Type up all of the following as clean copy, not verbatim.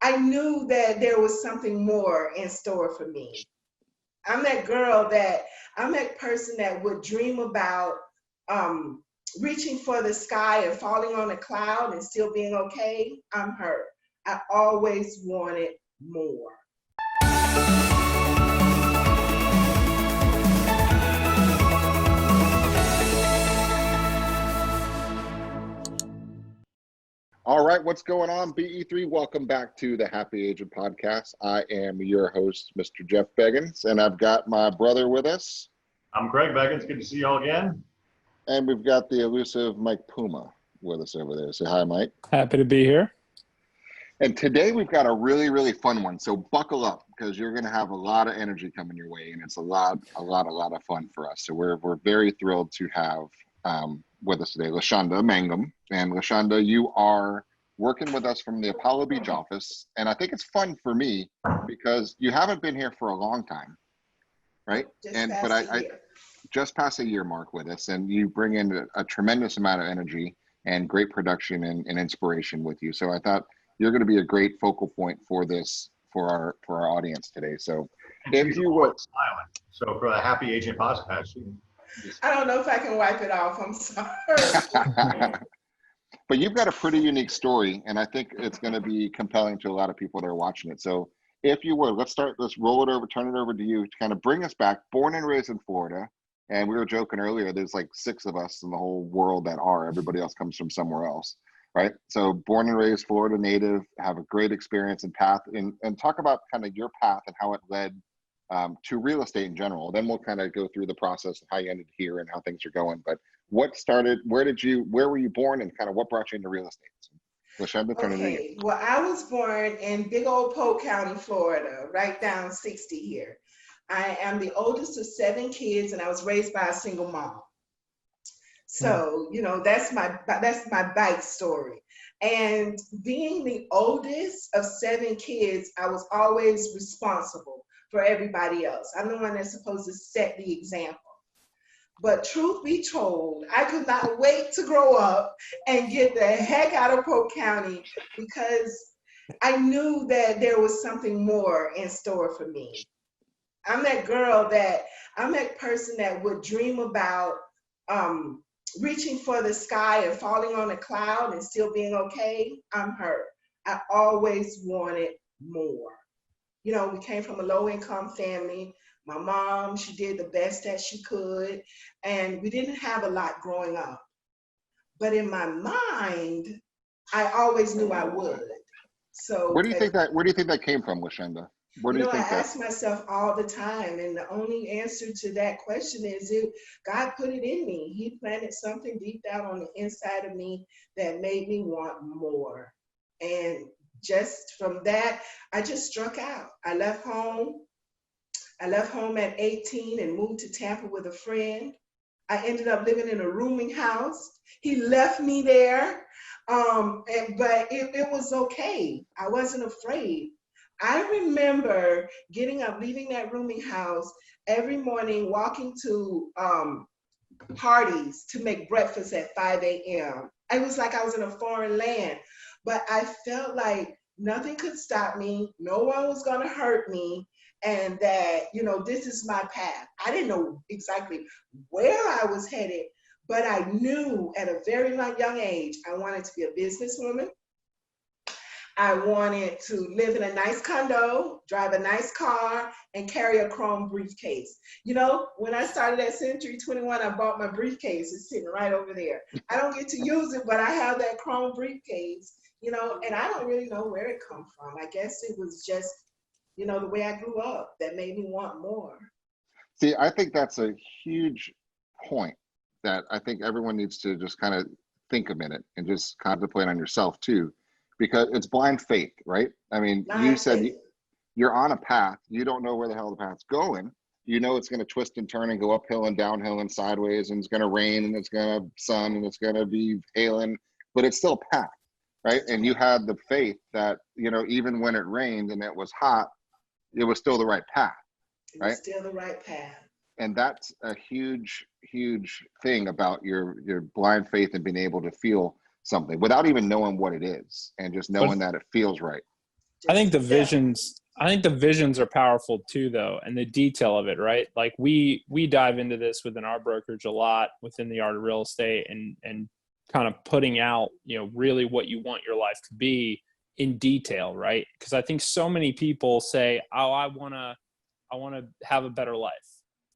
I knew that there was something more in store for me. I'm that girl that I'm that person that would dream about um, reaching for the sky and falling on a cloud and still being okay. I'm her. I always wanted more. All right, what's going on, BE3? Welcome back to the Happy Agent Podcast. I am your host, Mr. Jeff Beggins, and I've got my brother with us. I'm Greg Beggins. Good to see y'all again. And we've got the elusive Mike Puma with us over there. Say hi, Mike. Happy to be here. And today we've got a really, really fun one. So buckle up because you're going to have a lot of energy coming your way, and it's a lot of fun for us. So we're very thrilled to have with us today, Lashunda Mangum. And Lashunda, you are working with us from the Apollo Beach office. And I think it's fun for me because you haven't been here for a long time, right? But I just past a year mark with us, and you bring in a tremendous amount of energy and great production and inspiration with you. So I thought you're going to be a great focal point for this, for our audience today. So if you would. Smiling. So for the Happy Agent Podcast. I don't know if I can wipe it off. I'm sorry. But you've got a pretty unique story, and I think it's going to be compelling to a lot of people that are watching it. So if you would, let's roll it over, turn it over to you to kind of bring us back. Born and raised in Florida. And we were joking earlier, there's like 6 of us in the whole world that are. Everybody else comes from somewhere else, right? So born and raised Florida native, have a great experience and path. And talk about kind of your path and how it led to real estate in general. Then we'll kind of go through the process of how you ended here and how things are going. But where were you born, and kind of what brought you into real estate? Okay, well, I was born in big old Polk County, Florida, right down 60 here. I am the oldest of 7 kids, and I was raised by a single mom. So, you know, that's my bike story. And being the oldest of 7 kids, I was always responsible for everybody else. I'm the one that's supposed to set the example. But truth be told, I could not wait to grow up and get the heck out of Polk County because I knew that there was something more in store for me. I'm that person that would dream about reaching for the sky and falling on a cloud and still being okay. I'm her. I always wanted more. You know, we came from a low-income family. My mom, she did the best that she could, and we didn't have a lot growing up. But in my mind, I always knew I would. So where do you think that came from, Lashunda? I ask myself all the time, and the only answer to that question is God put it in me. He planted something deep down on the inside of me that made me want more. And just from that, I just struck out. I left home at 18 and moved to Tampa with a friend. I ended up living in a rooming house. He left me there, but it was okay. I wasn't afraid. I remember getting up, leaving that rooming house every morning, walking to parties to make breakfast at 5 a.m. It was like I was in a foreign land, but I felt like nothing could stop me. No one was going to hurt me. And that, you know, this is my path. I didn't know exactly where I was headed, but I knew at a very young age, I wanted to be a businesswoman. I wanted to live in a nice condo, drive a nice car, and carry a chrome briefcase. You know, when I started at C21, I bought my briefcase. It's sitting right over there. I don't get to use it, but I have that chrome briefcase, you know, and I don't really know where it comes from. I guess it was just, you know, the way I grew up that made me want more. See, I think that's a huge point that I think everyone needs to just kind of think a minute and just contemplate on yourself too. Because it's blind faith, right? I mean, you said you're on a path. You don't know where the hell the path's going. You know it's going to twist and turn and go uphill and downhill and sideways, and it's going to rain and it's going to sun and it's going to be hailing, but it's still a path, right? And you had the faith that, you know, even when it rained and it was hot, it was still the right path, right? It was still the right path. And that's a huge, huge thing about your blind faith and being able to feel something without even knowing what it is and just knowing that it feels right. I think the Yeah. visions are powerful too, though, and the detail of it, right? Like we dive into this within our brokerage a lot within the art of real estate, and kind of putting out, really what you want your life to be in detail, right? Because I think so many people say, "Oh, I want to have a better life,"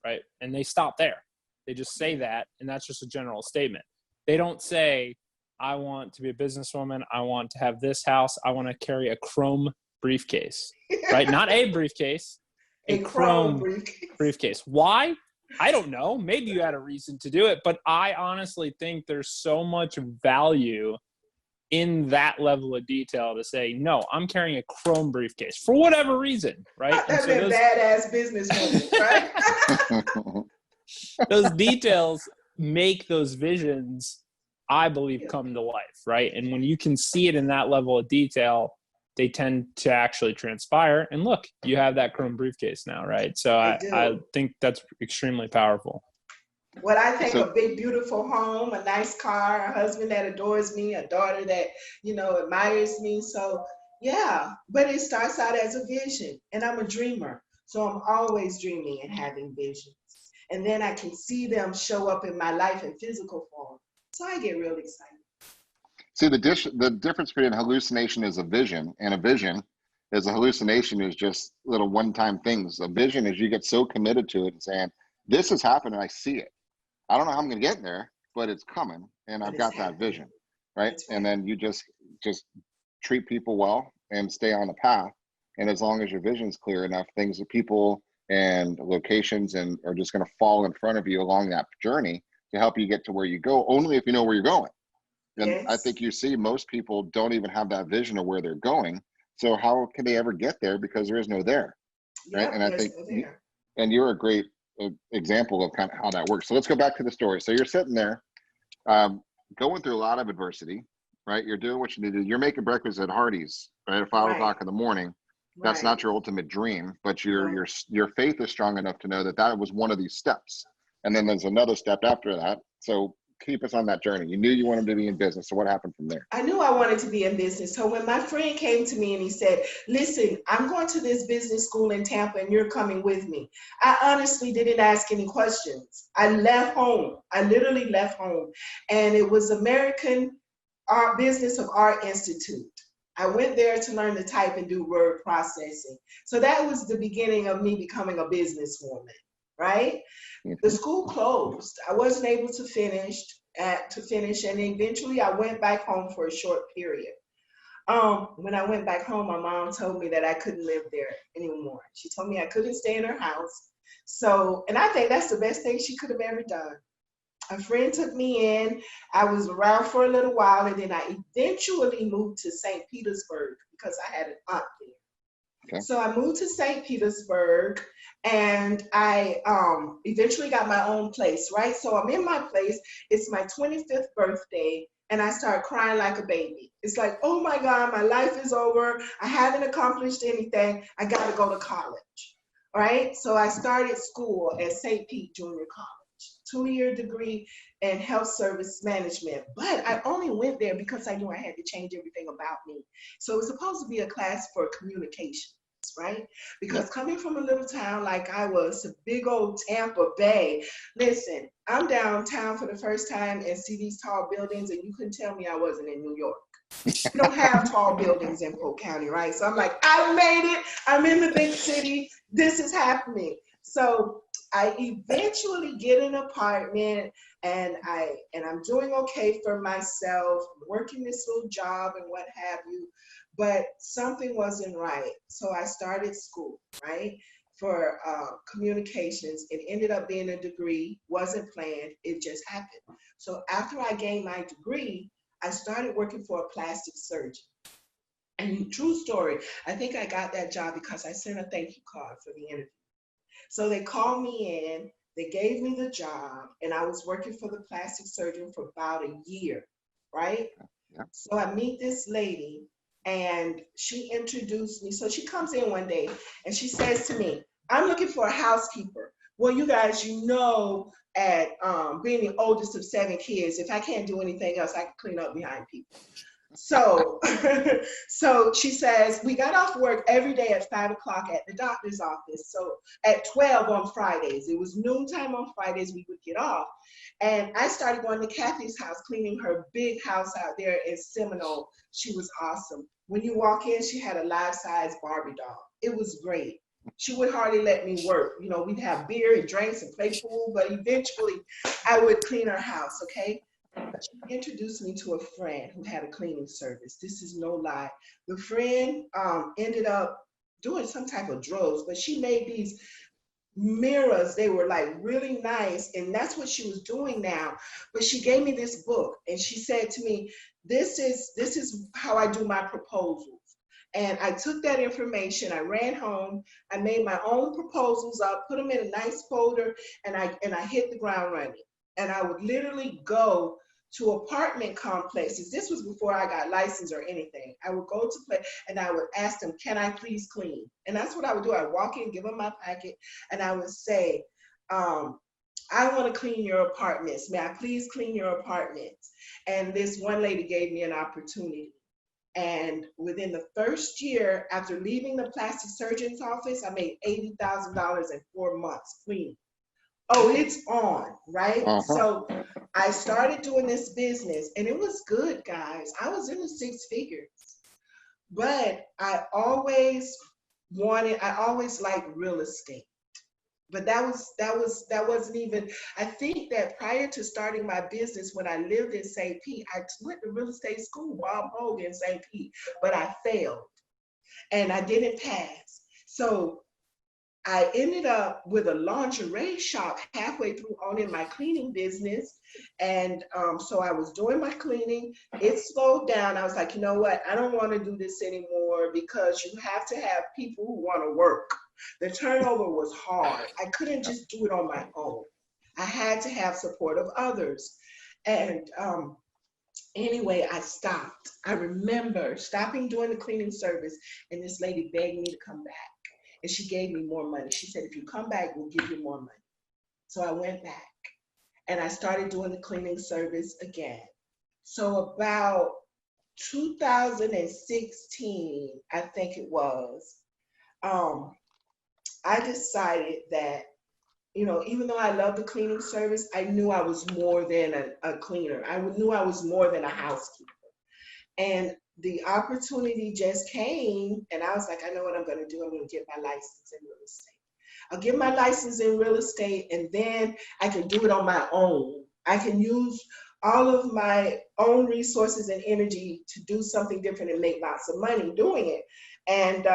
right? And they stop there. They just say that, and that's just a general statement. They don't say, "I want to be a businesswoman. I want to have this house. I want to carry a chrome briefcase," right? Not a briefcase, a chrome briefcase. Why? I don't know. Maybe you had a reason to do it, but I honestly think there's so much value in that level of detail to say, no, I'm carrying a chrome briefcase for whatever reason, right? That's a badass businesswoman, right? Those details make those visions, I believe, come to life, right? And when you can see it in that level of detail, they tend to actually transpire. And look, you have that chrome briefcase now, right? So I think that's extremely powerful. What I think, a big, beautiful home, a nice car, a husband that adores me, a daughter that, admires me. So, yeah, but it starts out as a vision, and I'm a dreamer. So I'm always dreaming and having visions. And then I can see them show up in my life in physical form. So I get real excited. See, the difference between hallucination is a vision, and a vision is a hallucination is just little one-time things. A vision is you get so committed to it and saying, this has happened and I see it. I don't know how I'm going to get there, but it's coming, and I've got that vision, right? And then you just treat people well and stay on the path. And as long as your vision's clear enough, things that people and locations and are just going to fall in front of you along that journey to help you get to where you go, only if you know where you're going. And I think you see most people don't even have that vision of where they're going. So how can they ever get there? Because there is no there, right? And I think, and you're a great example of kind of how that works. So let's go back to the story. So you're sitting there going through a lot of adversity, right? You're doing what you need to do. You're making breakfast at Hardee's, right? At 5 o'clock in the morning. That's not your ultimate dream, but your faith is strong enough to know that that was one of these steps. And then there's another step after that. So keep us on that journey. You knew you wanted to be in business. So what happened from there? I knew I wanted to be in business. So when my friend came to me and he said, listen, I'm going to this business school in Tampa and you're coming with me, I honestly didn't ask any questions. I left home. I literally left home. And it was American Business of Art Institute. I went there to learn to type and do word processing. So that was the beginning of me becoming a businesswoman, right? The school closed. I wasn't able to finish, and eventually I went back home for a short period. When I went back home, my mom told me that I couldn't live there anymore. She told me I couldn't stay in her house. So, and I think that's the best thing she could have ever done. A friend took me in. I was around for a little while, and then I eventually moved to St. Petersburg because I had an aunt there. Okay. So I moved to St. Petersburg, and I eventually got my own place, right? So I'm in my place. It's my 25th birthday, and I start crying like a baby. It's like, oh my God, my life is over. I haven't accomplished anything. I got to go to college, right? So I started school at St. Pete Junior College. 2-year degree in health service management, but I only went there because I knew I had to change everything about me. So it was supposed to be a class for communications, right? Because coming from a little town like I was, a big old Tampa Bay, listen, I'm downtown for the first time and see these tall buildings, and you couldn't tell me I wasn't in New York. We don't have tall buildings in Polk County, right? So I'm like, I made it. I'm in the big city. This is happening. So I eventually get an apartment, and I'm doing okay for myself, working this little job and what have you, but something wasn't right. So I started school, right, for communications. It ended up being a degree, wasn't planned, it just happened. So after I gained my degree, I started working for a plastic surgeon. And true story, I think I got that job because I sent a thank you card for the interview. So they called me in, they gave me the job, and I was working for the plastic surgeon for about a year, right? Yeah. So I meet this lady, and she introduced me. So she comes in one day, and she says to me, I'm looking for a housekeeper. Well, you guys, at being the oldest of 7 kids, if I can't do anything else, I can clean up behind people. So, so she says, we got off work every day at 5 o'clock at the doctor's office. So at 12 on Fridays, it was noontime on Fridays, we would get off. And I started going to Kathy's house, cleaning her big house out there in Seminole. She was awesome. When you walk in, she had a life-size Barbie doll. It was great. She would hardly let me work. You know, we'd have beer and drinks and play pool, but eventually I would clean her house, okay? She introduced me to a friend who had a cleaning service. This is no lie. The friend ended up doing some type of drugs, but she made these mirrors. They were like really nice, and that's what she was doing now. But she gave me this book, and she said to me, this is how I do my proposals. And I took that information, I ran home, I made my own proposals up, put them in a nice folder, and I hit the ground running. And I would literally go to apartment complexes. This was before I got licensed or anything. I would go to play and I would ask them, can I please clean? And that's what I would do. I'd walk in, give them my packet, and I would say, I want to clean your apartments. May I please clean your apartments? And this one lady gave me an opportunity. And within the first year, after leaving the plastic surgeon's office, I made $80,000 in 4 months cleaning. Oh, it's on, right? So I started doing this business, and it was good, guys. I was in the 6 figures, but I always liked real estate. But that wasn't even, I think that prior to starting my business, when I lived in St. Pete, I went to real estate school, Bob Hogan in St. Pete, but I failed and I didn't pass. So I ended up with a lingerie shop halfway through owning my cleaning business. And so I was doing my cleaning. It slowed down. I was like, you know what? I don't want to do this anymore, because you have to have people who want to work. The turnover was hard. I couldn't just do it on my own. I had to have support of others. And anyway, I stopped. I remember stopping doing the cleaning service, and this lady begged me to come back. And she gave me more money. She said, if you come back, we'll give you more money. So I went back and I started doing the cleaning service again. So about 2016, I think it was, I decided that, you know, even though I love the cleaning service, I knew I was more than a cleaner. I knew I was more than a housekeeper. And the opportunity just came, and I was like, I know what I'm going to do. I'm going to get my license in real estate. I'll get my license in real estate, and then I can do it on my own. I can use all of my own resources and energy to do something different and make lots of money doing it. And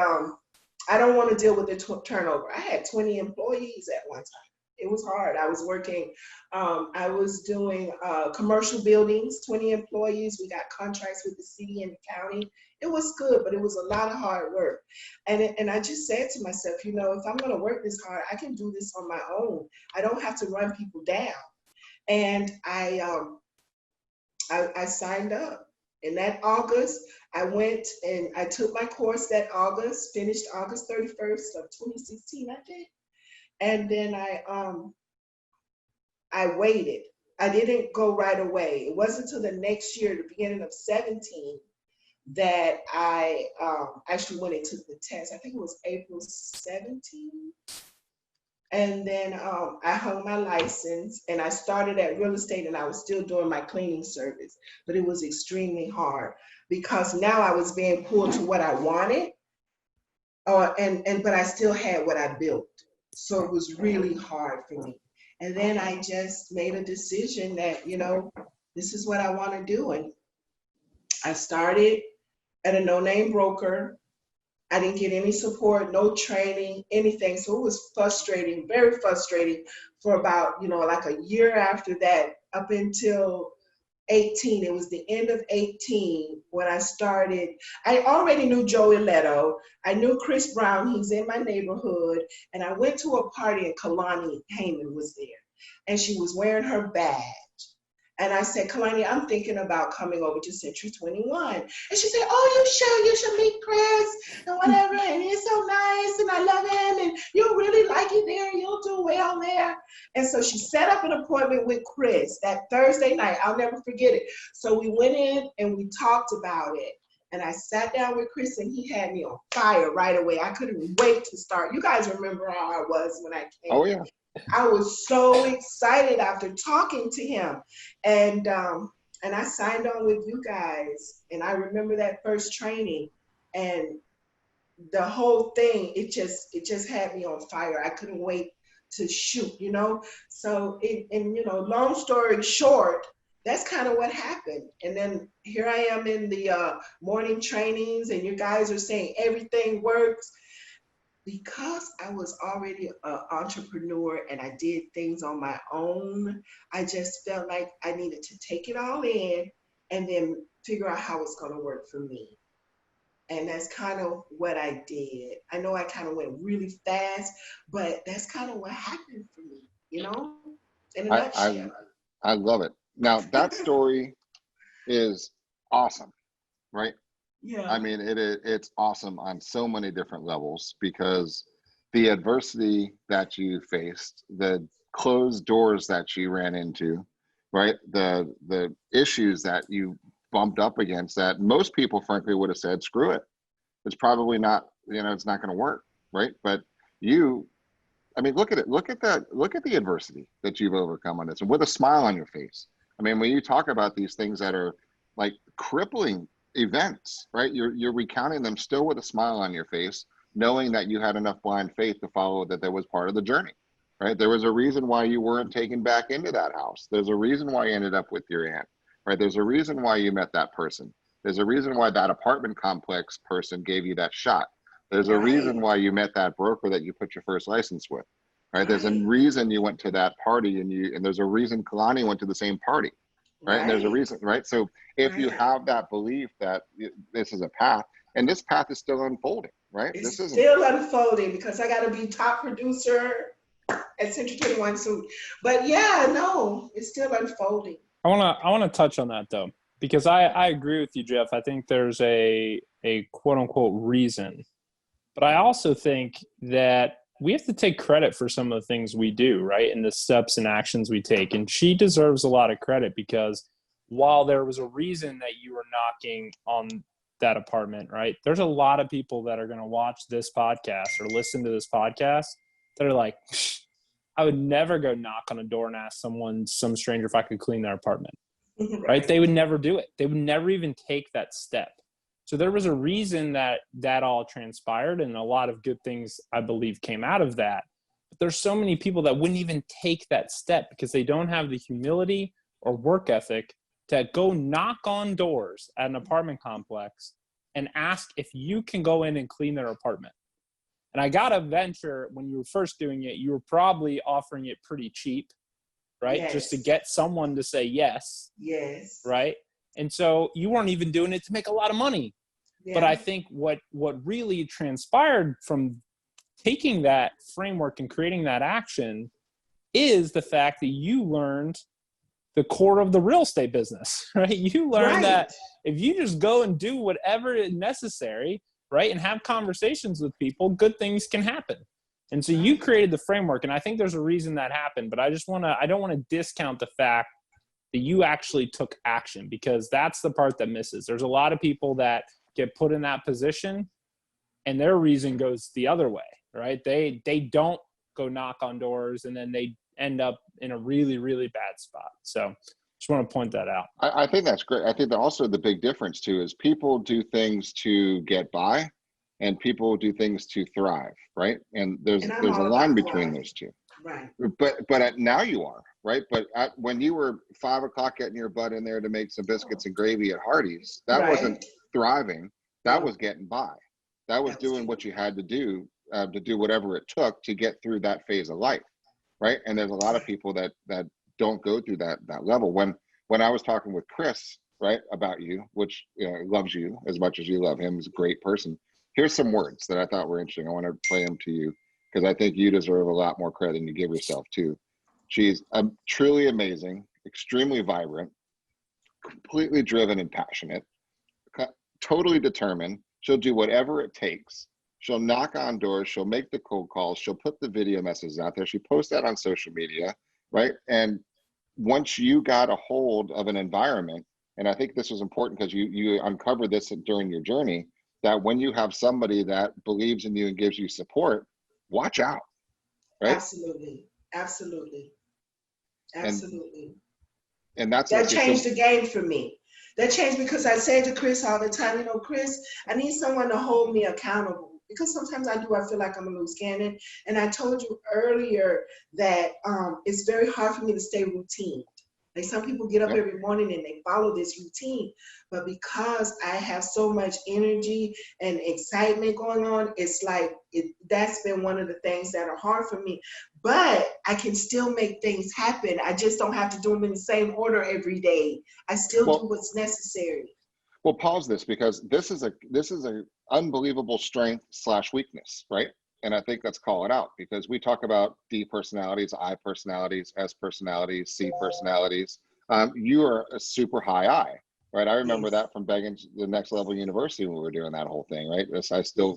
I don't want to deal with the turnover. I had 20 employees at one time. It was hard. I was working, I was doing commercial buildings, 20 employees. We got contracts with the city and the county. It was good, but it was a lot of hard work. And I just said to myself, you know, if I'm going to work this hard, I can do this on my own. I don't have to run people down. And I signed up. In that August, I went and I took my course that August, finished August 31st of 2016, I think. And then I waited. I didn't go right away. It wasn't until the next year, the beginning of 17, that I actually went and took the test. I think it was April 17. And then I hung my license, and I started at real estate, and I was still doing my cleaning service, but it was extremely hard because now I was being pulled to what I wanted, but I still had what I built. So it was really hard for me. And then I just made a decision that, you know, this is what I want to do. And I started at a no-name broker. I didn't get any support, no training, anything. So it was frustrating, very frustrating for about, you know, like a year after that, up until 18. It was the end of 18 when I started. I already knew Joey Leto. I knew Chris Brown. He's in my neighborhood. And I went to a party and Kalani Heyman was there. And she was wearing her badge. And I said, Kalani, I'm thinking about coming over to C21. And she said, oh, you should meet Chris and whatever. And he's so nice and I love him and you'll really like it there. You'll do well there. And so she set up an appointment with Chris that Thursday night. I'll never forget it. So we went in and we talked about it. And I sat down with Chris and he had me on fire right away. I couldn't wait to start. You guys remember how I was when I came. Oh, yeah. I was so excited after talking to him. And I signed on with you guys. And I remember that first training. And the whole thing, it just had me on fire. I couldn't wait to shoot, you know? So, long story short, that's kind of what happened. And then here I am in the morning trainings, and you guys are saying everything works. Because I was already an entrepreneur and I did things on my own, I just felt like I needed to take it all in and then figure out how it's going to work for me. And that's kind of what I did. I know I kind of went really fast, but that's kind of what happened for me, in a nutshell. I love it. Now, that story is awesome, right? Yeah. I mean, it's awesome on so many different levels, because the adversity that you faced, the closed doors that you ran into, right? The issues that you bumped up against that most people frankly would have said, screw it. It's probably not, it's not going to work, right? But look at it. Look at the adversity that you've overcome on this, and with a smile on your face. I mean, when you talk about these things that are like crippling events, right? You're recounting them still with a smile on your face, knowing that you had enough blind faith to follow that was part of the journey, right? There was a reason why you weren't taken back into that house. There's a reason why you ended up with your aunt, right? There's a reason why you met that person. There's a reason why that apartment complex person gave you that shot. There's a reason why you met that broker that you put your first license with, right? There's a reason you went to that party, and there's a reason Kalani went to the same party, right? And there's a reason, right? So if you have that belief that this is a path, and this path is still unfolding, right? It's still unfolding, because I got to be top producer at C21 soon. But yeah, no, it's still unfolding. I wanna touch on that though, because I agree with you, Jeff. I think there's a quote unquote reason, but I also think that we have to take credit for some of the things we do, right? And the steps and actions we take. And she deserves a lot of credit, because while there was a reason that you were knocking on that apartment, right? There's a lot of people that are going to watch this podcast or listen to this podcast that are like, I would never go knock on a door and ask some stranger if I could clean their apartment, right? They would never do it. They would never even take that step. So there was a reason that all transpired, and a lot of good things, I believe, came out of that. But there's so many people that wouldn't even take that step because they don't have the humility or work ethic to go knock on doors at an apartment complex and ask if you can go in and clean their apartment. And I got to venture, when you were first doing it, you were probably offering it pretty cheap, right? Yes. Just to get someone to say yes. Yes. Right? And so you weren't even doing it to make a lot of money. Yeah. But I think what really transpired from taking that framework and creating that action is the fact that you learned the core of the real estate business, right? You learned that if you just go and do whatever is necessary, right, and have conversations with people, good things can happen. And so you created the framework, and I think there's a reason that happened, but I don't want to discount the fact that you actually took action, because that's the part that misses. There's a lot of people that get put in that position and their reason goes the other way, right? They don't go knock on doors, and then they end up in a really, really bad spot. So just want to point that out. I think that's great. I think that also the big difference too is people do things to get by and people do things to thrive, right? And there's a line between those two. Right. But now you are, right? But when you were 5 o'clock getting your butt in there to make some biscuits and gravy at Hardee's, that wasn't thriving. That was getting by. That was doing what you had to do whatever it took to get through that phase of life, right? And there's a lot of people that don't go through that level. When I was talking with Chris, right, about you, which loves you as much as you love him, he's a great person. Here's some words that I thought were interesting. I want to play them to you because I think you deserve a lot more credit than you give yourself too. She's truly amazing, extremely vibrant, completely driven and passionate, totally determined. She'll do whatever it takes. She'll knock on doors. She'll make the cold calls. She'll put the video messages out there. She posts that on social media. right? And once you got a hold of an environment, and I think this was important because you uncovered this during your journey, that when you have somebody that believes in you and gives you support, watch out, right? Absolutely. Absolutely. And Absolutely. that's That like changed the game for me. That changed because I say to Chris all the time, you know, Chris, I need someone to hold me accountable because sometimes I feel like I'm a loose cannon. And I told you earlier that it's very hard for me to stay routine. Like some people get up Yep. every morning and they follow this routine, but because I have so much energy and excitement going on, it's like that's been one of the things that are hard for me. But I can still make things happen. I just don't have to do them in the same order every day. I still do Well, what's necessary. we'll pause this because this is a unbelievable strength / weakness, right? And I think let's call it out because we talk about D personalities, I personalities, S personalities, C personalities. You are a super high I, right? I remember Yes. that from Beggins, the Next Level University, when we were doing that whole thing, right?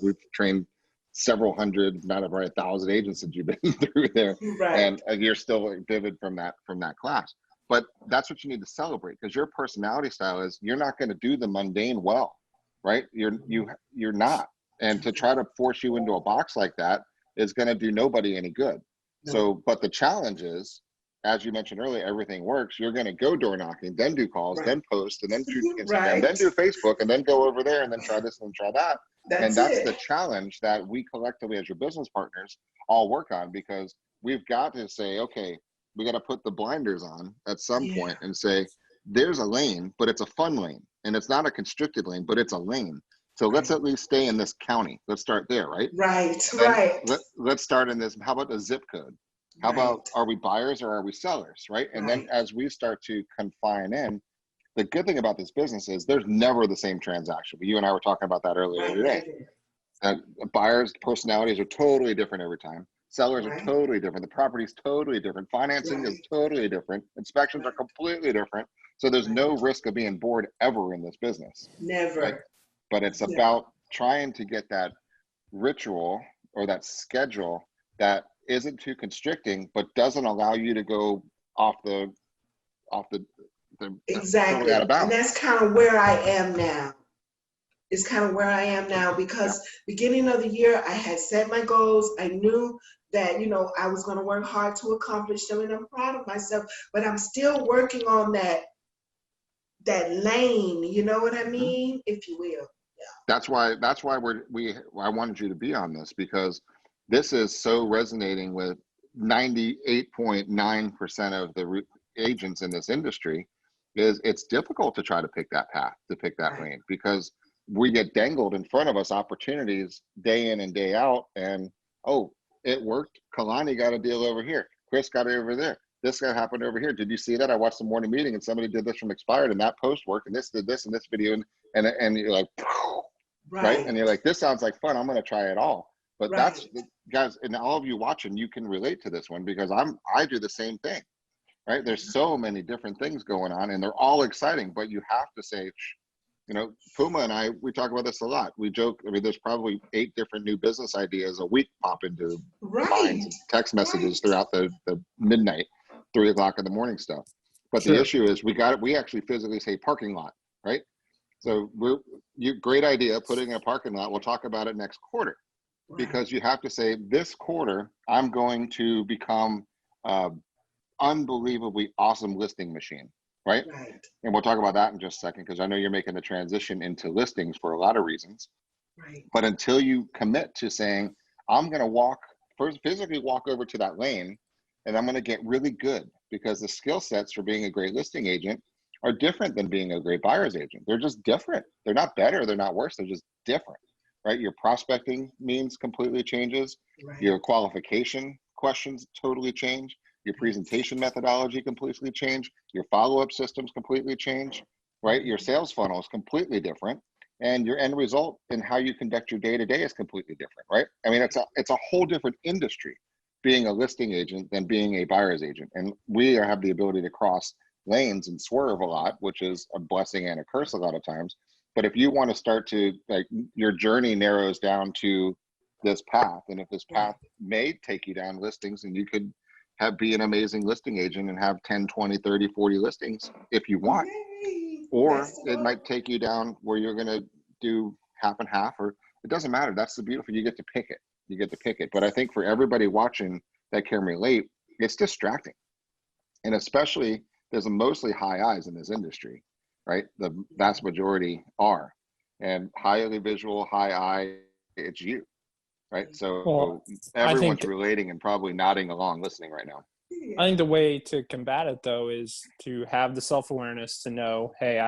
We've trained several hundred, not over 1,000 agents that you've been through there, Right. and you're still vivid from that class. But that's what you need to celebrate because your personality style is you're not going to do the mundane well, right? You're not. And to try to force you into a box like that is going to do nobody any good. No. So, but the challenge is, as you mentioned earlier, everything works. You're going to go door knocking, then do calls, Right. then post, and then shoot Instagram, Right. then do Facebook, and then go over there and then try this and try that. And that's it. the challenge that we collectively as your business partners all work on because we've got to say, okay, we got to put the blinders on at some point and say, there's a lane, but it's a fun lane. And it's not a constricted lane, but it's a lane. So let's at least stay in this county. Let's start there, right? Right, Then right. let's start in this. How about the zip code? How about, are we buyers or are we sellers, right? And then as we start to confine in, the good thing about this business is there's never the same transaction. You and I were talking about that earlier today. Buyers' personalities are totally different every time. Sellers are totally different. The property's totally different. Financing is totally different. Inspections are completely different. So there's no risk of being bored ever in this business. Never. Right? But it's about trying to get that ritual or that schedule that isn't too constricting, but doesn't allow you to go off the exactly totally out of bounds. And that's kind of where I am now. It's kind of where I am now because beginning of the year, I had set my goals. I knew that, you know, I was going to work hard to accomplish them and I'm proud of myself, but I'm still working on that lane, you know what I mean? If you will. That's why I wanted you to be on this because this is so resonating with 98.9% of the agents in this industry. It's difficult to try to pick that path, to pick that lane because we get dangled in front of us opportunities day in and day out. And, oh, it worked. Kalani got a deal over here. Chris got it over there. This guy happened over here. Did you see that? I watched the morning meeting and somebody did this from expired and that post worked and this did this in this video. And you're like, right? And you're like, this sounds like fun. I'm going to try it all. But that's, guys, and all of you watching, you can relate to this one because I do the same thing, right? There's so many different things going on and they're all exciting, but you have to say, you know, Puma and I, we talk about this a lot. We joke, I mean, there's probably 8 different new business ideas a week pop into minds and text messages throughout the midnight, 3 o'clock in the morning stuff. But the issue is we actually physically say parking lot, right? So great idea, putting in a parking lot. We'll talk about it next quarter because you have to say this quarter, I'm going to become unbelievably awesome listing machine. Right? And we'll talk about that in just a second because I know you're making the transition into listings for a lot of reasons. But until you commit to saying, I'm going to physically walk over to that lane and I'm going to get really good because the skill sets for being a great listing agent are different than being a great buyer's agent. They're just different. They're not better. They're not worse. They're just different, right? Your prospecting means completely changes. Your qualification questions totally change. Your presentation methodology completely change. Your follow-up systems completely change, right? Your sales funnel is completely different. And your end result in how you conduct your day-to-day is completely different, right? I mean, it's a whole different industry being a listing agent than being a buyer's agent. And we have the ability to cross lanes and swerve a lot, which is a blessing and a curse a lot of times. But if you want to start to, like, your journey narrows down to this path, and if this path may take you down listings and you could be an amazing listing agent and have 10, 20, 30, 40 listings if you want. Yay. Or That's the it goal. might take you down where you're going to do half and half, or it doesn't matter. That's the beautiful, you get to pick it. You get to pick it. But I think for everybody watching that can relate, it's distracting. And especially there's mostly high eyes in this industry, right? The vast majority are. And highly visual, high eye, it's you, right? So Well, I everyone's think relating and probably nodding along, listening right now. I think the way to combat it though is to have the self-awareness to know, hey,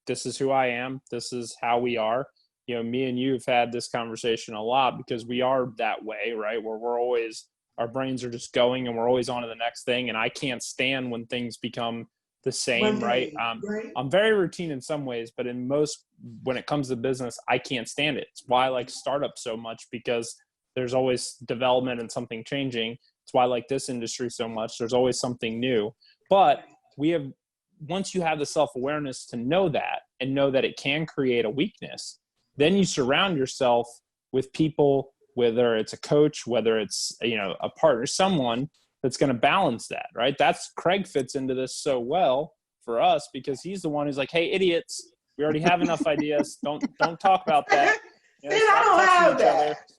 this is who I am. This is how we are. You know, me and you have had this conversation a lot because we are that way, right? Where we're always, our brains are just going and we're always on to the next thing. And I can't stand when things become the same, right? Right. I'm very routine in some ways, but in most, when it comes to business, I can't stand it. It's why I like startups so much, because there's always development and something changing. It's why I like this industry so much. There's always something new. But once you have the self-awareness to know that and know that it can create a weakness, then you surround yourself with people, whether it's a coach, whether it's, a partner, someone that's going to balance that, right? Craig fits into this so well for us because he's the one who's like, hey, idiots, we already have enough ideas. Don't talk about that. Then Stop I don't texting have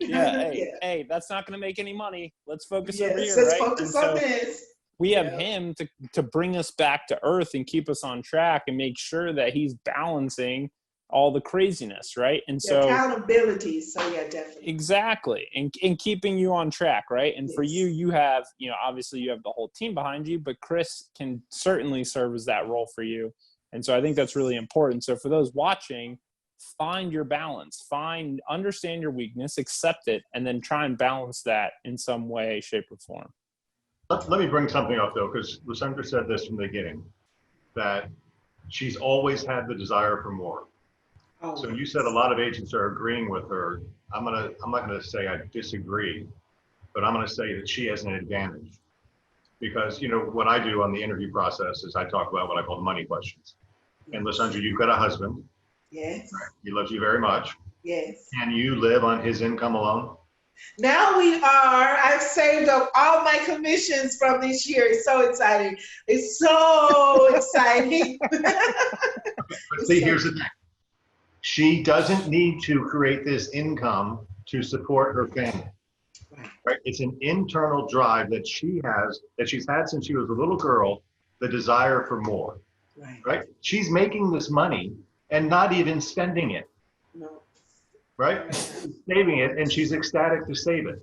each other. that. Yeah, hey, that's not going to make any money. Let's focus over here, Let's right? focus on this. We have him to bring us back to earth and keep us on track and make sure that he's balancing all the craziness, right? And so accountability. So yeah, definitely. Exactly. And keeping you on track, right? And for you have, obviously you have the whole team behind you, but Chris can certainly serve as that role for you. And so I think that's really important. So for those watching, find your balance, understand your weakness, accept it, and then try and balance that in some way, shape, or form. Let me bring something up though, because Lashunda said this from the beginning, that she's always had the desire for more. So you said a lot of agents are agreeing with her. I'm not gonna say I disagree, but I'm gonna say that she has an advantage. Because what I do on the interview process is I talk about what I call money questions. And Lashunda, you've got a husband. Yes. He loves you very much. Yes. Can you live on his income alone? Now we are. I've saved up all my commissions from this year. It's so exciting. It's so exciting. But see, here's the thing. She doesn't need to create this income to support her family. Right? It's an internal drive that she has, that she's had since she was a little girl, the desire for more. Right? She's making this money and not even spending it. No. Right? She's saving it and she's ecstatic to save it.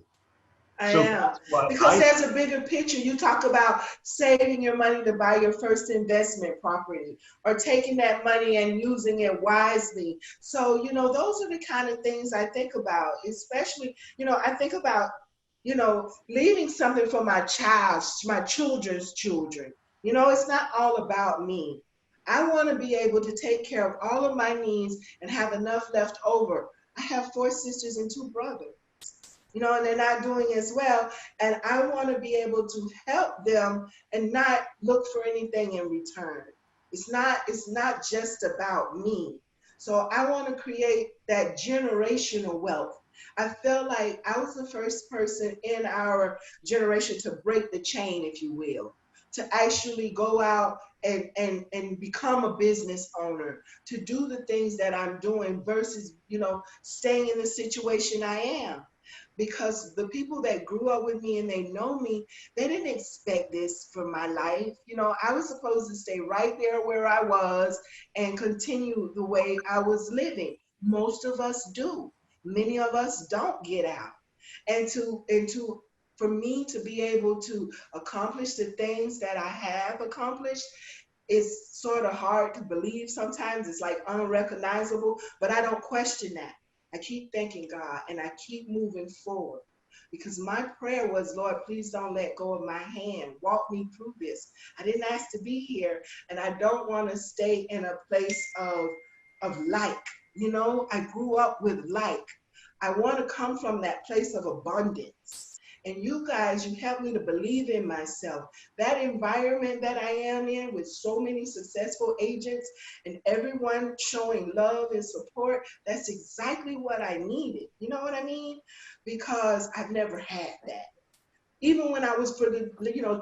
I am. Because there's a bigger picture. You talk about saving your money to buy your first investment property or taking that money and using it wisely. So, those are the kind of things I think about, especially, I think about, leaving something for my children's children. It's not all about me. I want to be able to take care of all of my needs and have enough left over. I have 4 sisters and 2 brothers. And they're not doing as well. And I want to be able to help them and not look for anything in return. It's not just about me. So I want to create that generational wealth. I feel like I was the first person in our generation to break the chain, if you will, to actually go out and become a business owner, to do the things that I'm doing versus, staying in the situation I am. Because the people that grew up with me and they know me, they didn't expect this for my life. I was supposed to stay right there where I was and continue the way I was living. Most of us do. Many of us don't get out. And for me to be able to accomplish the things that I have accomplished, it's sort of hard to believe sometimes. It's like unrecognizable, but I don't question that. I keep thanking God and I keep moving forward because my prayer was, Lord, please don't let go of my hand. Walk me through this. I didn't ask to be here and I don't want to stay in a place of like. I grew up with like. I want to come from that place of abundance. And you guys, you help me to believe in myself. That environment that I am in with so many successful agents and everyone showing love and support, that's exactly what I needed. You know what I mean? Because I've never had that. Even when I was for the,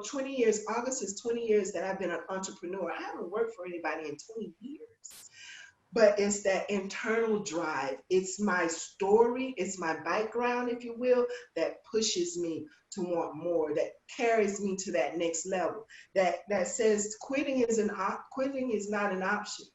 20 years, August is 20 years that I've been an entrepreneur. I haven't worked for anybody in 20 years. But it's that internal drive. It's my story, it's my background, if you will, that pushes me to want more, that carries me to that next level, that says quitting is not an option.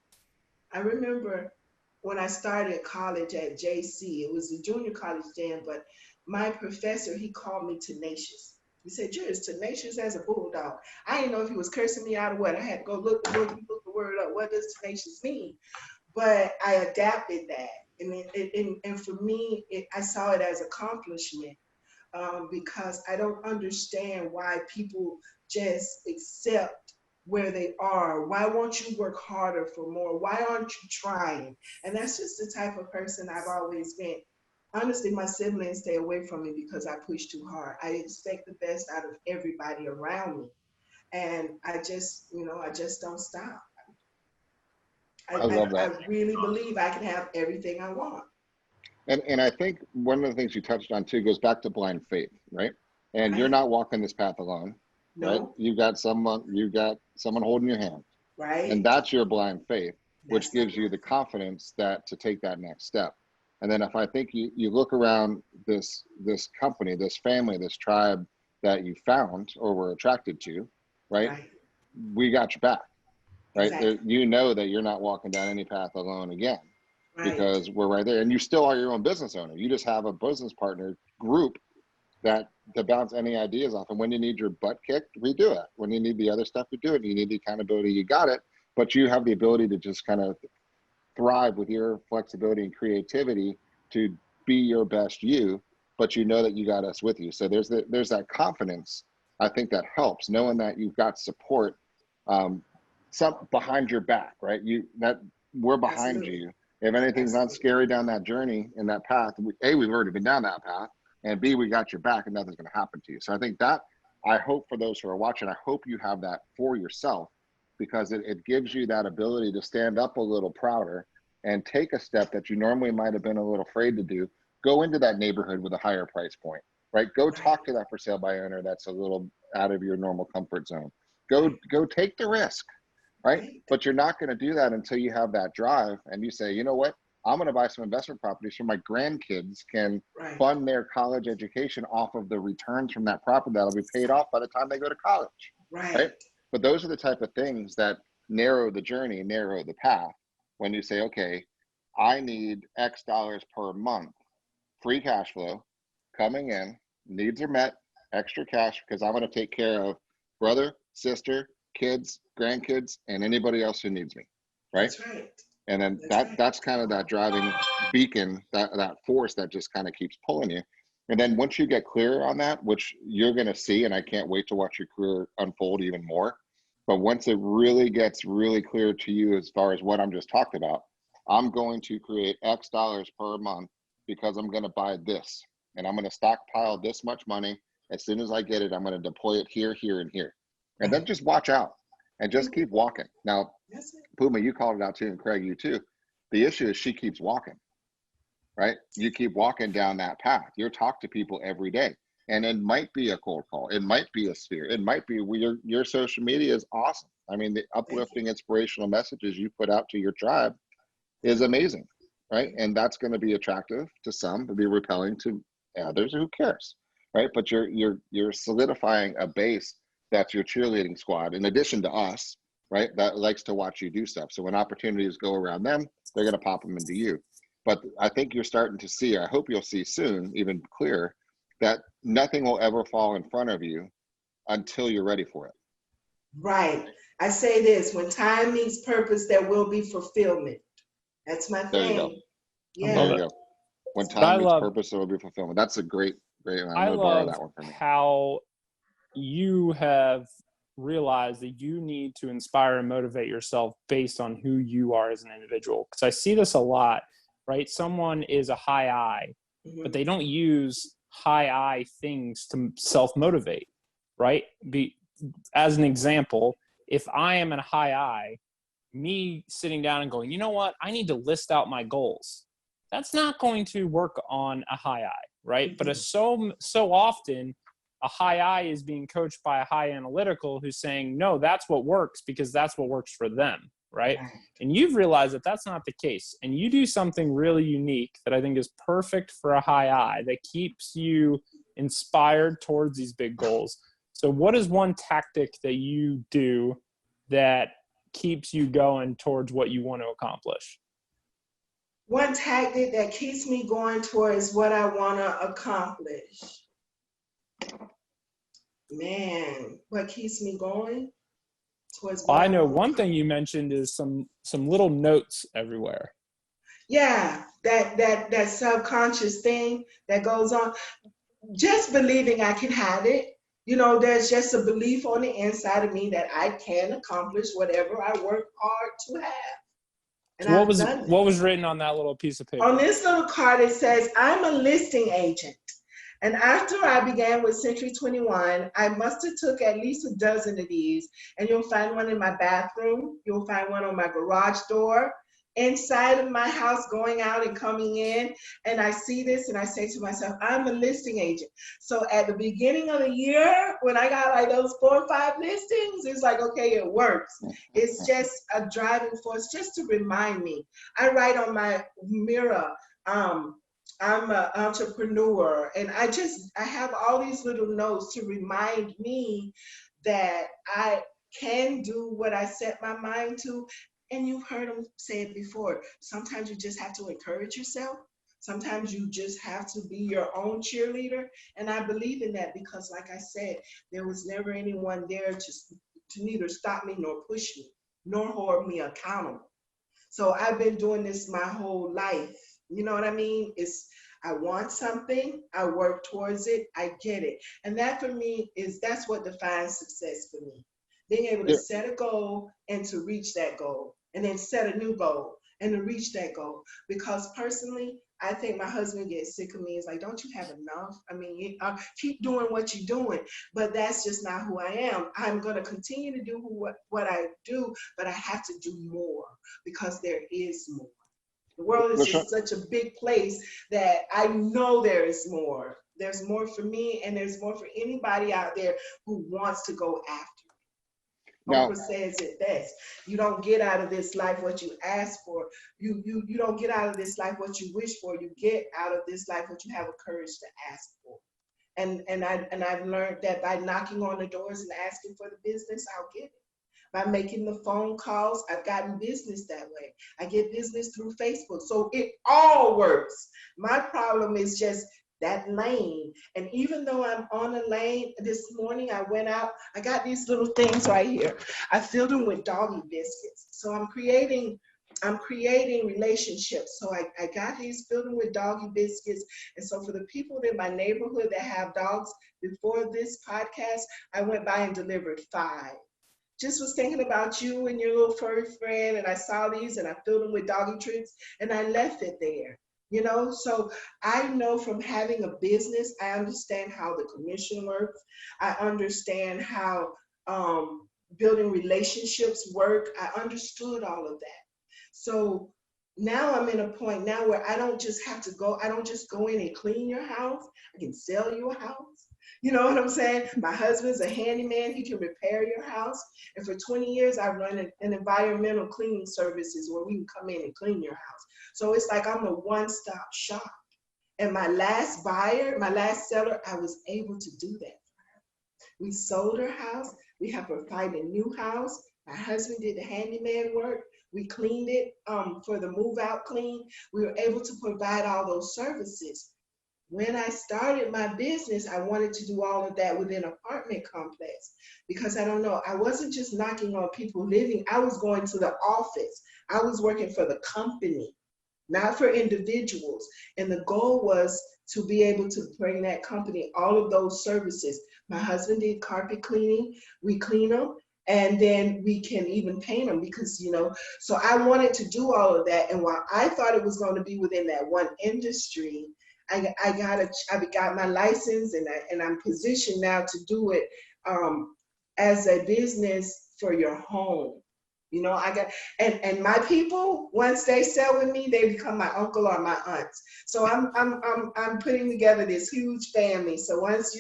I remember when I started college at JC, it was a junior college then, but my professor, he called me tenacious. He said, "You're as tenacious as a bulldog." I didn't know if he was cursing me out or what. I had to go look the word up. What does tenacious mean? But I adapted that. And for me, I saw it as accomplishment, because I don't understand why people just accept where they are. Why won't you work harder for more? Why aren't you trying? And that's just the type of person I've always been. Honestly, my siblings stay away from me because I push too hard. I expect the best out of everybody around me. And I just don't stop. I love I that. really believe I can have everything I want. And I think one of the things you touched on too goes back to blind faith, right? And Right. you're not walking this path alone, right? No. You got someone holding your hand, Right. and that's your blind faith, which That's gives you the confidence to take that next step. And then if I think you look around this company, this family, this tribe that you found or were attracted to, right? Right. We got your back, right? Exactly. You know that you're not walking down any path alone again. Right. Because we're right there, and you still are your own business owner. You just have a business partner group to bounce any ideas off. And when you need your butt kicked, we do it. When you need the other stuff, we do it. You need the accountability, you got it. But you have the ability to just kind of thrive with your flexibility and creativity to be your best you. But you know that you got us with you. So there's that confidence. I think that helps, knowing that you've got support, some behind your back, right? We're behind Absolutely. you. If anything's not Absolutely. scary down that journey in that path, we've already been down that path, and B, we got your back and nothing's going to happen to you. So I think that, I hope for those who are watching, I hope you have that for yourself, because it gives you that ability to stand up a little prouder and take a step that you normally might have been a little afraid to do. Go into that neighborhood with a higher price point, right? Go talk to that for sale by owner that's a little out of your normal comfort zone. Go take the risk. Right? But you're not going to do that until you have that drive and you say, you know what, I'm going to buy some investment properties so my grandkids can fund their college education off of the returns from that property that'll be paid off by the time they go to college. Right? But those are the type of things that narrow the journey, narrow the path. When you say, okay, I need X dollars per month, free cash flow coming in, needs are met, extra cash, because I'm going to take care of brother, sister, kids, grandkids, and anybody else who needs me, right? That's right. And then that's kind of that driving beacon, that force that just kind of keeps pulling you. And then once you get clear on that, which you're going to see, and I can't wait to watch your career unfold even more. But once it really gets really clear to you as far as what I'm just talking about, I'm going to create X dollars per month because I'm going to buy this, and I'm going to stockpile this much money. As soon as I get it, I'm going to deploy it here, here, and here. And then just watch out and just keep walking. Now, Puma, you called it out too, and Craig, you too. The issue is she keeps walking, right? You keep walking down that path. You talk to people every day. And it might be a cold call. It might be a sphere. It might be your social media is awesome. I mean, the uplifting, inspirational messages you put out to your tribe is amazing, right? And that's going to be attractive to some, to be repelling to others. Who cares, right? But you're solidifying a base that's your cheerleading squad, in addition to us, right? That likes to watch you do stuff. So when opportunities go around them, they're going to pop them into you. But I think you're starting to see, I hope you'll see soon, even clearer, that nothing will ever fall in front of you until you're ready for it. Right. I say this, when time meets purpose, there will be fulfillment. That's my thing. There you go. Yeah. There you go. When time meets purpose, there will be fulfillment. That's a great, I'm going to borrow that one from you. How you have realized that you need to inspire and motivate yourself based on who you are as an individual. Because I see this a lot, right? Someone is a high I, but they don't use high I things to self-motivate, right? As an example, if I am in a high I, me sitting down and going, you know what, I need to list out my goals. That's not going to work on a high I, right? But so often a high I is being coached by a high analytical who's saying, no, that's what works because that's what works for them, right? And you've realized that that's not the case. And you do something really unique that I think is perfect for a high I that keeps you inspired towards these big goals. So what is one tactic that you do that keeps you going towards what you want to accomplish? One tactic that keeps me going towards what I want to accomplish. Man, what keeps me going towards what I know one thing you mentioned is some little notes everywhere. Yeah, that subconscious thing that goes on. Just believing I can have it. You know, there's just a belief on the inside of me that I can accomplish whatever I work hard to have. And so what was written on that little piece of paper? On this little card, it says, I'm a listing agent. And after I began with C21, I must have took at least a dozen of these. And you'll find one in my bathroom. You'll find one on my garage door, inside of my house, going out and coming in. And I see this and I say to myself, I'm a listing agent. So at the beginning of the year, when I got like those 4 or 5 listings, it's like, okay, it works. It's just a driving force just to remind me. I write on my mirror, I'm an entrepreneur, and I have all these little notes to remind me that I can do what I set my mind to. And you've heard them say it before. Sometimes you just have to encourage yourself. Sometimes you just have to be your own cheerleader. And I believe in that because, like I said, there was never anyone there to neither stop me nor push me, nor hold me accountable. So I've been doing this my whole life. You know what I mean? I want something, I work towards it, I get it. And that for me that's what defines success for me. Being able to set a goal and to reach that goal, and then set a new goal and to reach that goal. Because personally, I think my husband gets sick of me. It's like, don't you have enough? I mean, keep doing what you're doing, but that's just not who I am. I'm going to continue to do what I do, but I have to do more because there is more. The world is just such a big place that I know there is more. There's more for me, and there's more for anybody out there who wants to go after it. Oprah says it best. You don't get out of this life what you ask for. You don't get out of this life what you wish for. You get out of this life what you have the courage to ask for. And I've learned that by knocking on the doors and asking for the business, I'll get it. By making the phone calls, I've gotten business that way. I get business through Facebook. So it all works. My problem is just that lane. And even though I'm on a lane, this morning I went out, I got these little things right here. I filled them with doggy biscuits. So I'm creating relationships. So I got these, filled them with doggy biscuits. And so for the people in my neighborhood that have dogs, before this podcast, I went by and delivered 5. Just was thinking about you and your little furry friend, and I saw these and I filled them with doggy treats and I left it there. You know, so I know from having a business, I understand how the commission works. I understand how building relationships work. I understood all of that. So now I'm in a point now where I don't just go in and clean your house. I can sell you a house. You know what I'm saying? My husband's a handyman. He can repair your house. And for 20 years, I've run an environmental cleaning services where we can come in and clean your house. So it's like I'm a one-stop shop. And my last seller, I was able to do that for her. We sold her house. We have her find a new house. My husband did the handyman work. We cleaned it for the move-out clean. We were able to provide all those services. When I started my business, I wanted to do all of that within an apartment complex because I wasn't just knocking on people living. I was going to the office. I was working for the company, not for individuals. And the goal was to be able to bring that company all of those services. My husband did carpet cleaning. We clean them. And then we can even paint them because, so I wanted to do all of that. And while I thought it was going to be within that one industry, I got my license and I'm positioned now to do it as a business for your home. You know, I got, and my people, once they sell with me, they become my uncle or my aunts. So I'm putting together this huge family. So once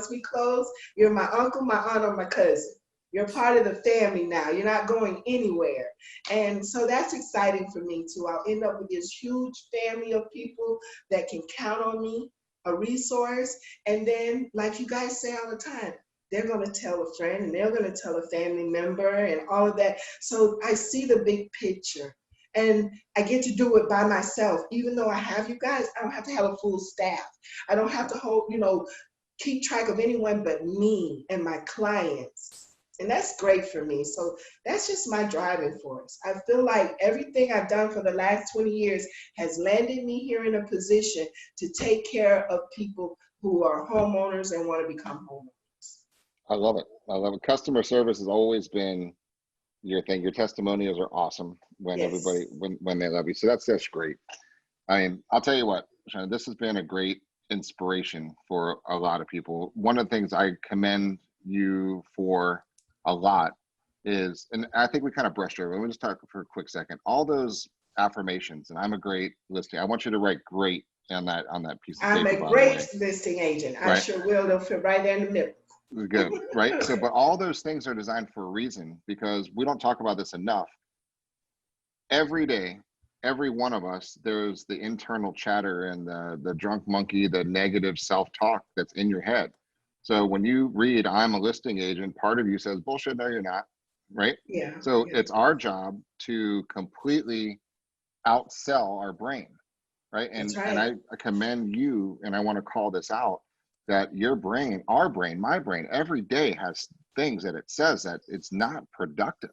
we close, you're my uncle, my aunt, or my cousin. You're part of the family now. You're not going anywhere. And so that's exciting for me too. I'll end up with this huge family of people that can count on me, a resource. And then, like you guys say all the time, they're going to tell a friend and they're going to tell a family member and all of that. So I see the big picture and I get to do it by myself. Even though I have you guys, I don't have to have a full staff. I don't have to keep track of anyone but me and my clients. And that's great for me. So that's just my driving force. I feel like everything I've done for the last 20 years has landed me here in a position to take care of people who are homeowners and want to become homeowners. I love it. I love it. Customer service has always been your thing. Your testimonials are awesome when Yes. everybody, when they love you. So that's great. I mean, I'll tell you what, Shannon, this has been a great inspiration for a lot of people. One of the things I commend you for a lot is, and I think we kind of brushed over, let me just talk for a quick second. All those affirmations, and I'm a great listing. I want you to write great on that piece of paper. I'm a great listing agent. I sure will. They'll fit right there in the middle. Good, right? So, but all those things are designed for a reason, because we don't talk about this enough. Every day, every one of us, there's the internal chatter and the drunk monkey, the negative self-talk that's in your head. So when you read, I'm a listing agent, part of you says, bullshit, no, you're not, right? Yeah. So it's our job to completely outsell our brain, right? And I commend you, and I want to call this out, that your brain, our brain, my brain, every day has things that it says that it's not productive,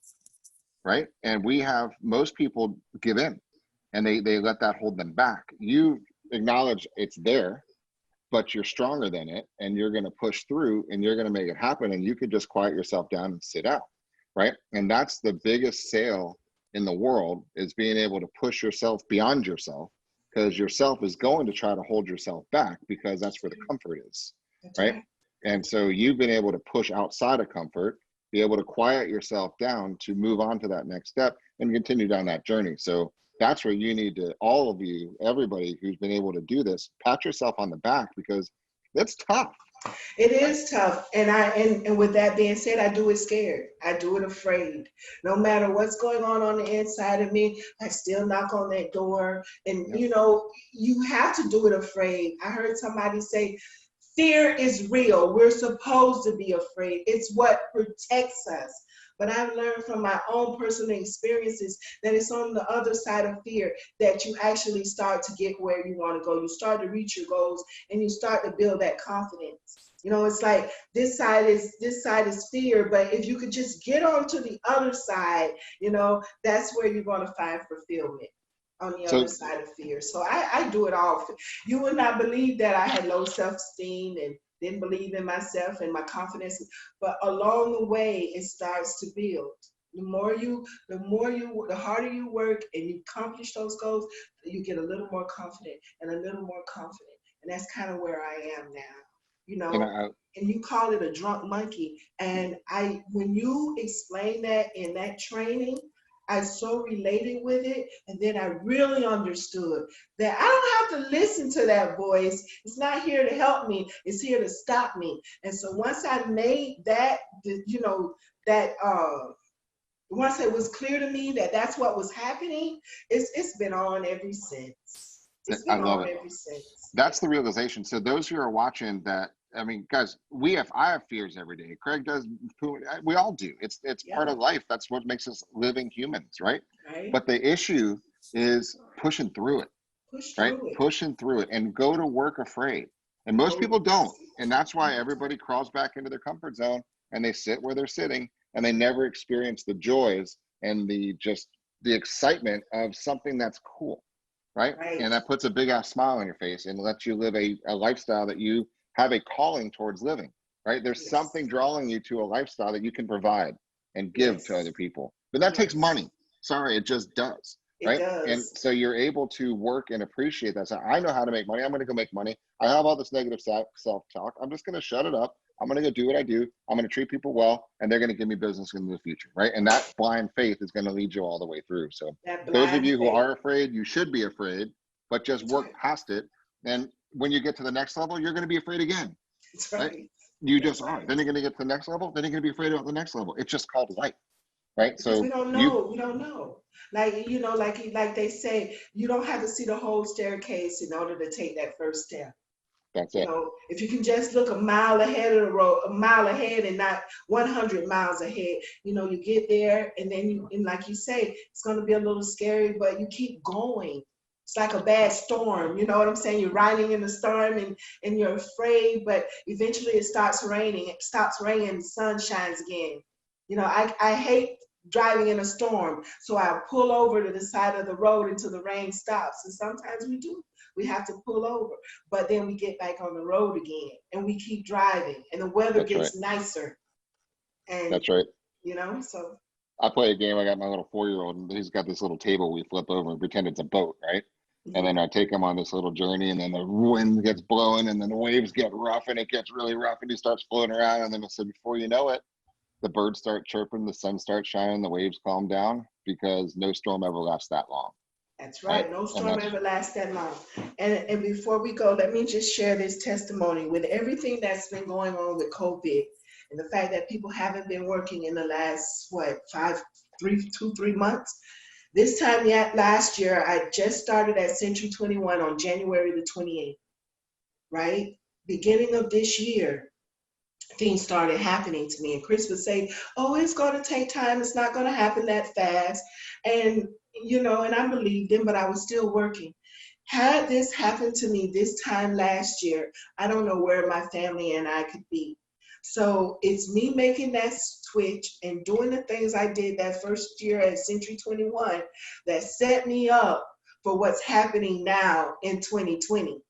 right? And most people give in and they let that hold them back. You acknowledge it's there, but you're stronger than it, and you're going to push through and you're going to make it happen. And you could just quiet yourself down and sit out, right? And that's the biggest sale in the world, is being able to push yourself beyond yourself, because yourself is going to try to hold yourself back, because that's where the comfort is, right? And so you've been able to push outside of comfort, be able to quiet yourself down to move on to that next step and continue down that journey. So that's where you need to, all of you, everybody who's been able to do this, pat yourself on the back, because it's tough. It is tough. And with that being said, I do it scared. I do it afraid. No matter what's going on the inside of me, I still knock on that door. And you have to do it afraid. I heard somebody say, fear is real. We're supposed to be afraid. It's what protects us. But I've learned from my own personal experiences that it's on the other side of fear that you actually start to get where you want to go. You start to reach your goals and you start to build that confidence. It's like this side is fear, but if you could just get onto the other side, that's where you're going to find fulfillment, on the other side of fear. So I do it all. You would not believe that I had low self-esteem and didn't believe in myself and my confidence, but along the way it starts to build. The harder you work and you accomplish those goals, you get a little more confident and a little more confident. And that's kind of where I am now, and you call it a drunk monkey. And when you explain that in that training, I so related with it, and then I really understood that I don't have to listen to that voice. It's not here to help me. It's here to stop me. And so once I made that, once it was clear to me that that's what was happening, it's been on ever since. I love it. That's the realization. So those who are watching that, I mean, guys, I have fears every day. Craig does. We all do. It's part of life. That's what makes us living humans, right? But the issue is pushing through it, pushing through it, and go to work afraid. And most people don't. And that's why everybody crawls back into their comfort zone and they sit where they're sitting, and they never experience the joys and the excitement of something that's cool, right? And that puts a big ass smile on your face and lets you live a lifestyle that you have a calling towards living, right? There's something drawing you to a lifestyle that you can provide and give to other people. But that takes money. Sorry, it just does, right? And so you're able to work and appreciate that. So I know how to make money. I'm going to go make money. I have all this negative self-talk. I'm just going to shut it up I'm going to go do what I do. I'm going to treat people well, and they're going to give me business in the future, right? And that blind faith is going to lead you all the way through. So those of you who are afraid, you should be afraid, but just work past it. And when you get to the next level, you're going to be afraid again. That's right. You just are. Then you're going to get to the next level. Then you're going to be afraid about the next level. It's just called life, right? Because So we don't know. We don't know. Like, you know, like they say, you don't have to see the whole staircase in order to take that first step. That's You it. know, if you can just look a mile ahead of the road, a mile ahead and not 100 miles ahead, you know, you get there, and then you, and like you say, it's going to be a little scary, but you keep going. It's like a bad storm, you know what I'm saying? You're riding in the storm and you're afraid, but eventually it stops raining. It stops raining, the sun shines again. You know, I hate driving in a storm, so I pull over to the side of the road until the rain stops. And sometimes we do. We have to pull over, but then we get back on the road again, and we keep driving, and the weather gets nicer. And that's right. You know, so I play a game. I got my little 4-year-old, and he's got this little table we flip over and pretend it's a boat, right? And then I take him on this little journey, and then the wind gets blowing, and then the waves get rough, and it gets really rough, and he starts floating around. And then I said, before you know it, the birds start chirping, the sun starts shining, the waves calm down, because no storm ever lasts that long. That's right. No storm ever lasts that long. And before we go, let me just share this testimony. With everything that's been going on with COVID and the fact that people haven't been working in the last, 3 months. This time last year, I just started at C21 on January the 28th, right? Beginning of this year, things started happening to me. And Chris would say, oh, it's going to take time. It's not going to happen that fast. And, you know, and I believed him, but I was still working. Had this happened to me this time last year, I don't know where my family and I could be. So it's me making that switch and doing the things I did that first year at Century 21 that set me up for what's happening now in 2020.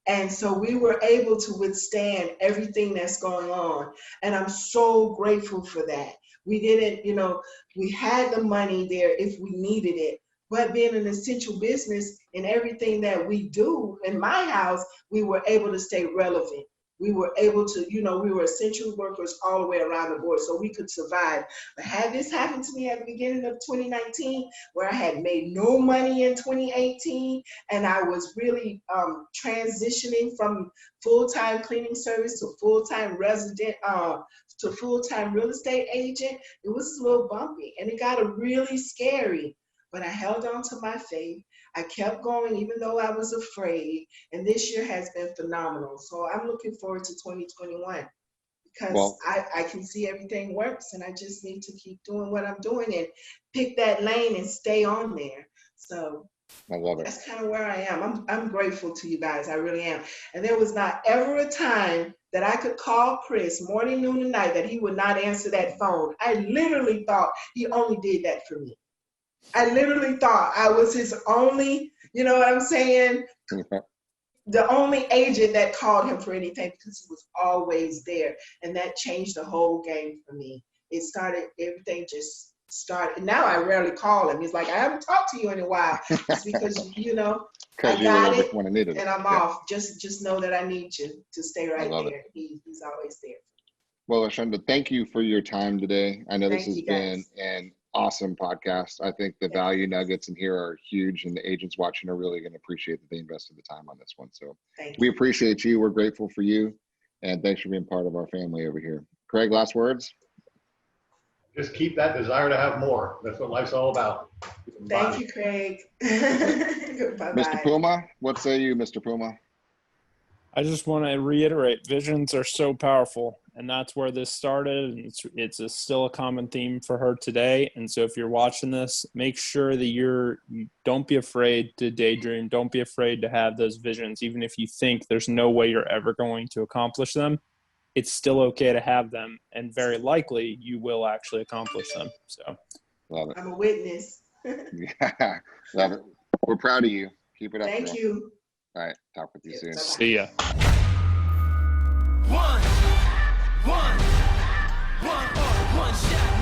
And so we were able to withstand everything that's going on. And I'm so grateful for that. We didn't, you know, we had the money there if we needed it. But being an essential business in everything that we do in my house, we were able to stay relevant. We were able to, you know, we were essential workers all the way around the board, so we could survive. But had this happened to me at the beginning of 2019, where I had made no money in 2018, and I was really transitioning from full-time cleaning service to full-time resident, to full-time real estate agent, it was a little bumpy, and it got really scary. But I held on to my faith. I kept going even though I was afraid. And this year has been phenomenal. So I'm looking forward to 2021 because I can see everything works, and I just need to keep doing what I'm doing and pick that lane and stay on there. So I love it. That's kind of where I am. I'm grateful to you guys. I really am. And there was not ever a time that I could call Chris morning, noon, and night that he would not answer that phone. I literally thought he only did that for me. I literally thought I was his only, you know what I'm saying? The only agent that called him for anything, because he was always there. And that changed the whole game for me. It started, everything just started. Now I rarely call him. He's like, I haven't talked to you in a while. It's because, you know, I got it and I'm off. Just know that I need you to stay right there. He's always there. Well, Lashunda, thank you for your time today. I know this has been an awesome podcast. I think the value nuggets in here are huge, and the agents watching are really going to appreciate that they invested the time on this one. So we appreciate you. We're grateful for you, and thanks for being part of our family over here. Craig, last words? Just keep that desire to have more. That's what life's all about. Thank you, Craig. Bye-bye. Mr. Puma, what say you, Mr. Puma? I just want to reiterate, visions are so powerful, and that's where this started. And it's still a common theme for her today. And so if you're watching this, make sure that don't be afraid to daydream. Don't be afraid to have those visions. Even if you think there's no way you're ever going to accomplish them, it's still okay to have them. And very likely you will actually accomplish them. So love it. I'm a witness. Yeah, love it. We're proud of you. Keep it up. Thank you. All right. Talk with you soon. Bye-bye. See ya. One shot.